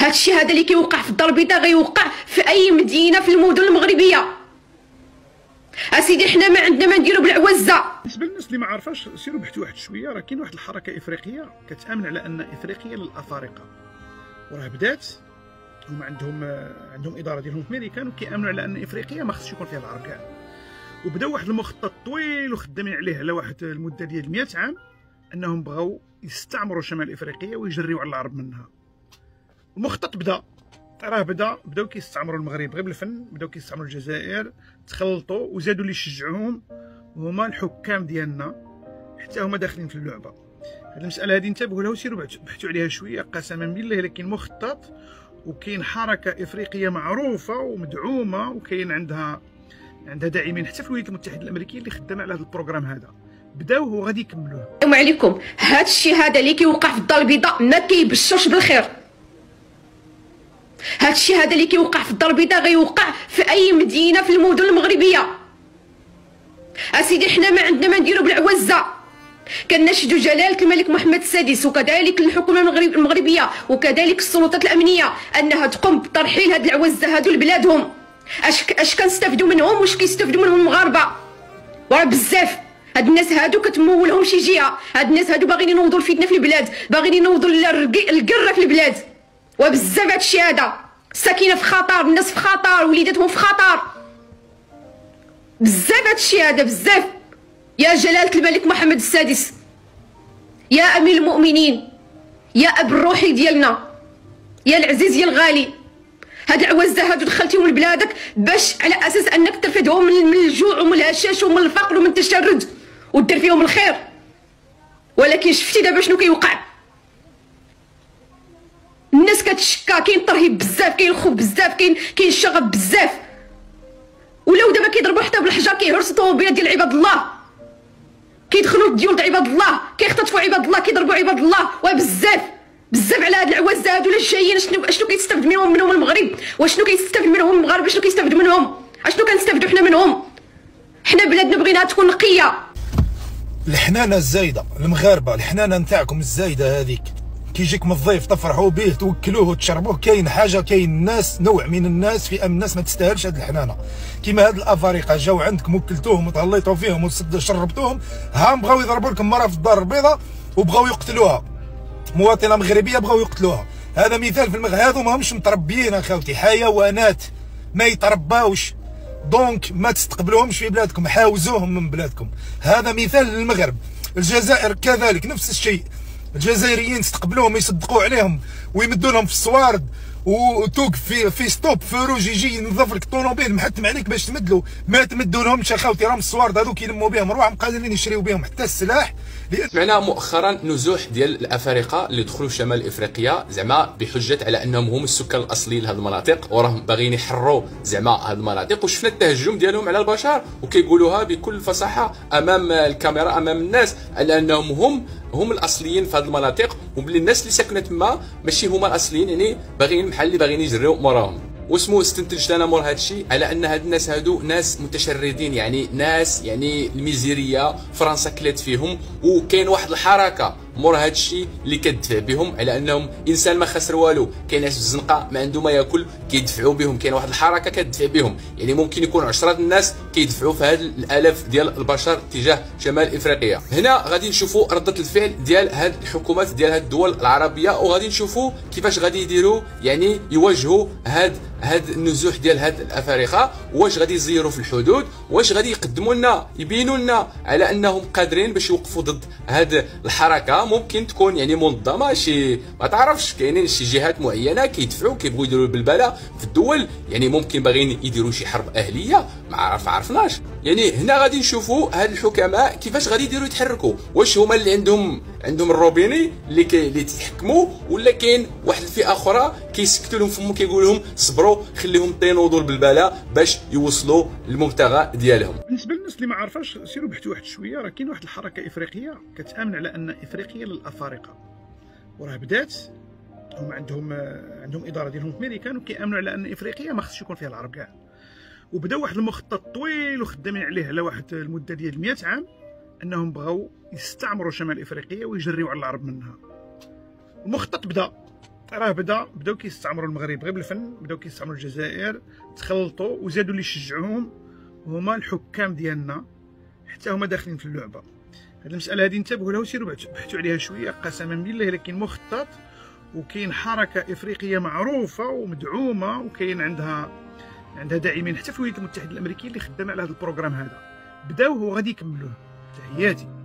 هذا الشيء هذا اللي كيوقع في الدار البيضاء غيوقع في اي مدينه في المدن المغربيه. اسيدي حنا ما عندنا ما نديرو بالعوزه. بالنسبه للناس اللي ما عارفاش سيروا بحثوا واحد شويه، راه كاين واحد الحركه افريقيه كتامن على ان افريقيا للافارقه، وراه بدات هما عندهم اداره ديالهم في ميريكان وكيامنوا على ان افريقيا ما خصش يكون فيها العرب كاع، وبداو واحد المخطط طويل وخدامين عليه على واحد المده ديال 100 عام، انهم بغاو يستعمروا شمال افريقيا ويجريو على العرب منها. المخطط بداو كيستعمروا المغرب غير بالفن، بداو كيستعمروا الجزائر، تخلطوا وزادوا اللي يشجعوهم هما الحكام ديالنا، حتى هما داخلين في اللعبه. هذه المساله هذه انتبهوا لها وسيروا بحثوا عليها شويه. قسما بالله الا كاين مخطط وكاين حركه افريقيه معروفه ومدعومه وكاين عندها داعمين حتى في الولايات المتحده الامريكيه اللي خدامه على هذا البروغرام هذا. بداوه وغادي يكملوه. السلام عليكم. هذا الشيء هذا اللي كيوقع في الدار البيضاء ما كيبشرش بالخير. هذا الشيء هذا اللي كيوقع في الدار البيضاء غيوقع في اي مدينه في المدن المغربيه. اسيدي حنا ما عندنا ما نديرو بالعوزه. كنشدوا جلاله الملك محمد السادس وكذلك الحكومه المغربيه وكذلك السلطات الامنيه انها تقوم بترحيل هاد العوزه هادو لبلادهم. اش كنستافدوا منهم واش كيستافدوا منهم المغاربه؟ وراه بزاف هاد الناس هادو كتمولهم شي جهه، هاد الناس هادو باغيين ينوضوا الفتنه في البلاد، باغيين ينوضوا القره في البلاد. وبزاف هادشي هذا، الساكنه في خطر، الناس في خطر، وليداتهم في خطر. بزاف هادشي هذا بزاف. يا جلاله الملك محمد السادس، يا امير المؤمنين، يا اب الروحي ديالنا، يا العزيز يا الغالي، هاد العوزه هادو دخلتيهم لبلادك باش على اساس انك ترفدهم من الجوع ومن الهشاش ومن الفقر ومن التشرد ودير فيهم الخير. ولكن شفتي دابا شنو كيوقع؟ الناس كتشكى، كاين ترهيب بزاف، كاين الخوف بزاف، كاين الشغب بزاف. ولاو دابا كيضربوا حتى بالحجر، كيهرسوا الطوموبيلات ديال عباد الله، كيدخلوا للديول د عباد الله، كيختطفوا عباد الله، كيضربوا عباد الله. وبزاف على هاد العوازه هادو اللي جايين. شنو كيستافد منهم المغرب؟ وشنو كيستافد منهم المغاربه؟ شنو كيستافدوا منهم؟ اشنو كنستافدوا حنا منهم؟ حنا بلادنا بغيناها تكون نقيه. الحنانه الزايده المغاربه، الحنانه نتاعكم الزايده هذيك، كيجيكم الضيف تفرحوا به توكلوه وتشربوه. كاين حاجه، كاين ناس، نوع من الناس، فئه من الناس ما تستاهلش هذه الحنانه. كيما هاد الافارقه جاو عندكم وكلتوهم وتهليطوا فيهم وشربتوهم، ها بغاو يضربوا لكم مره في الدار البيضاء وبغاو يقتلوها، مواطنه مغربيه بغاو يقتلوها. هذا مثال في المغرب. هذو ماهمش متربيين اخوتي، حيوانات ما يترباوش، دونك ما تستقبلوهمش في بلادكم، حاوزوهم من بلادكم. هذا مثال للمغرب. الجزائر كذلك نفس الشيء، الجزائريين استقبلوهم يصدقوا عليهم ويمدوا لهم في الصوارد وتوقف في ستوب في روج يجي ينظف لك الطوموبيل محتم عليك باش تمدلو، ما تمدوا لهمش اخاوتي. راهم الصوارد هذوك يلموا بهم رواحهم، قادرين يشريو بهم حتى السلاح. سمعنا مؤخرا نزوح ديال الافارقه اللي دخلوا شمال افريقيا زعما بحجه على انهم هم السكان الاصليين لهذه المناطق وراهم باغيين يحرروا زعما هذه المناطق، وشفنا التهجم ديالهم على البشر وكيقولوها بكل فصاحه امام الكاميرا امام الناس على انهم هم الاصليين في هذه المناطق، وبلي الناس اللي ساكنه تما ماشي هما الاصليين، يعني باغيين بحال اللي باغيين يجريو موراهم. واسمو استنتجت انا مور هذا الشيء على ان هاد الناس هادو ناس متشردين، يعني ناس يعني الميزيريه فرنسا كلات فيهم، وكاين واحد الحركه مور هذا الشيء اللي كتدفع بهم على انهم انسان ما خسر والو. كاين ناس في الزنقه ما عنده ما ياكل كيدفعوا بهم، كاين واحد الحركه كتدفع بهم، يعني ممكن يكون 10 الناس كيدفعوا في هاد الالاف ديال البشر تجاه شمال افريقيا. هنا غادي نشوفوا رده الفعل ديال هاد الحكومات ديال هاد الدول العربيه، وغادي نشوفوا كيفاش غادي يديروا يعني يواجهوا هاد النزوح ديال هاد الافارقه. واش غادي يزيروا في الحدود، واش غادي يقدموا لنا يبينوا لنا على انهم قادرين باش يوقفوا ضد هاد الحركه. ممكن تكون يعني منظمه شي ما تعرفش، كاينين شي جهات معينه كيدفعوا كيبغوا يديروا البلبله في الدول، يعني ممكن باغيين يديروا شي حرب اهليه ما عرفناش. يعني هنا غادي نشوفوا هاد الحكماء كيفاش غادي يديروا يتحركوا، واش هما اللي عندهم الروبيني اللي تيتحكموا، ولا كاين واحد الفئه اخرى كيسكتوا لهم فمهم كيقول لهم صبروا خليهم ينوضوا بالبلاء باش يوصلوا للمبتغى ديالهم. بالنسبه للناس اللي ما عارفاش سيروا بحثوا واحد شويه، راه كاين واحد الحركه افريقيه كتامن على ان افريقيا للافارقه، وراه بدات هما عندهم اداره ديالهم في ميريكان وكيامنوا على ان افريقيا ما خصش يكون فيها العرب كاع، وبداو واحد المخطط طويل وخدامين عليه على واحد المده ديال 100 عام، انهم بغاو يستعمروا شمال افريقيا ويجريو على العرب منها. المخطط بدا راه بداو كيستعمروا المغرب غير بالفن، بداو كيستعمروا الجزائر، تخلطوا وزادوا اللي يشجعوهم هما الحكام ديالنا، حتى هما داخلين في اللعبه. هاد المساله هادي انتبهوا لها وسيروا بحثوا عليها شويه، قسما بالله الا كاين مخطط وكاين حركه افريقيه معروفه ومدعومه وكاين عندها داعمين حتى في الولايات المتحده الامريكيه اللي خدامه على هذا البروغرام هذا، بداوه وغادي يكملوه. تحياتي.